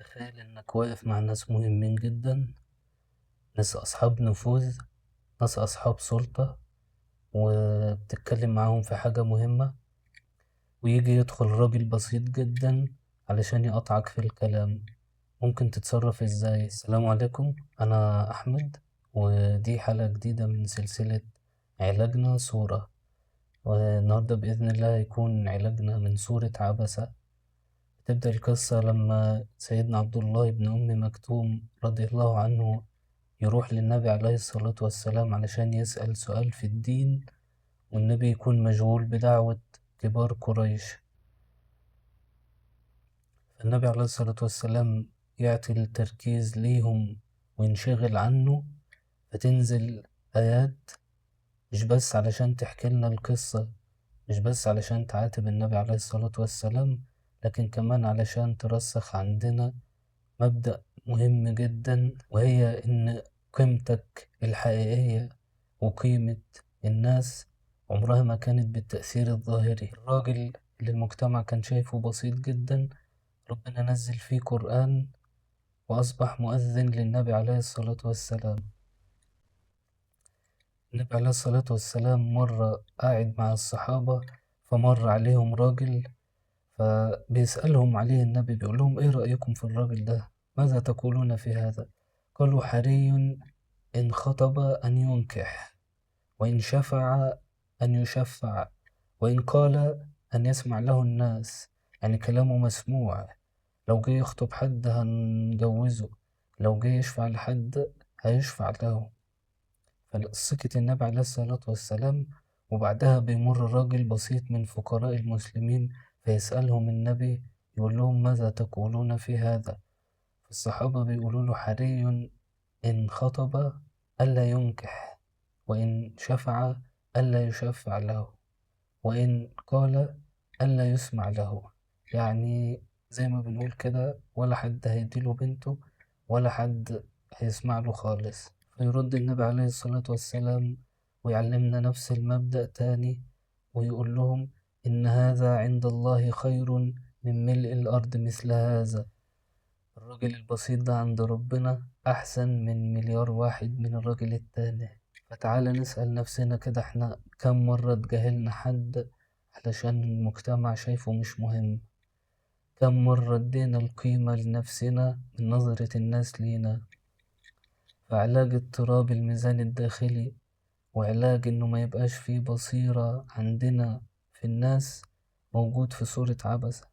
تخيل إنك واقف مع ناس مهمين جدا، ناس أصحاب نفوذ، ناس أصحاب سلطة، وبتتكلم معاهم في حاجة مهمة، ويجي يدخل راجل بسيط جدا علشان يقطعك في الكلام. ممكن تتصرف ازاي؟ السلام عليكم، أنا أحمد، ودي حلقة جديدة من سلسلة علاجنا صورة. والنهاردة بإذن الله هيكون علاجنا من سورة عبسة. تبدأ القصة لما سيدنا عبد الله بن أم مكتوم رضي الله عنه يروح للنبي عليه الصلاة والسلام علشان يسأل سؤال في الدين، والنبي يكون مشغول بدعوة كبار قريش. فالنبي عليه الصلاة والسلام يعطي التركيز ليهم وينشغل عنه، فتنزل آيات مش بس علشان تحكي لنا القصة، مش بس علشان تعاتب النبي عليه الصلاة والسلام، لكن كمان علشان ترسخ عندنا مبدأ مهم جدا، وهي إن قيمتك الحقيقية وقيمة الناس عمرها ما كانت بالتأثير الظاهري. الراجل اللي المجتمع كان شايفه بسيط جدا، ربنا نزل فيه قرآن وأصبح مؤذن للنبي عليه الصلاة والسلام. النبي عليه الصلاة والسلام مرة قاعد مع الصحابة، فمر عليهم راجل فبيسألهم عليه النبي، بيقول لهم إيه رأيكم في الراجل ده؟ ماذا تقولون في هذا؟ قالوا حري إن خطب أن ينكح، وإن شفع أن يشفع، وإن قال أن يسمع له الناس، يعني كلامه مسموع. لو جه يخطب حد هنجوزه، لو جه يشفع لحد هيشفع له. فسكت النبي عليه الصلاة والسلام، وبعدها بيمر راجل بسيط من فقراء المسلمين فيسألهم النبي، يقول لهم ماذا تقولون في هذا؟ فالصحابة بيقولوا له حري إن خطب ألا ينكح، وإن شفع ألا يشفع له، وإن قال ألا يسمع له. يعني زي ما بنقول كده، ولا حد هيديله بنته ولا حد هيسمع له خالص. فيرد النبي عليه الصلاة والسلام ويعلمنا نفس المبدأ تاني، ويقول لهم إن هذا عند الله خير من ملء الأرض مثل هذا. الراجل البسيط ده عند ربنا أحسن من مليار واحد من الراجل التاني. فتعالى نسأل نفسنا كده، احنا كم مرة تجاهلنا حد علشان المجتمع شايفه مش مهم؟ كم مرة ادينا القيمة لنفسنا من نظرة الناس لينا؟ فعلاج اضطراب الميزان الداخلي، وعلاج انه ما يبقاش فيه بصيرة عندنا في الناس، موجود في سورة عبسة.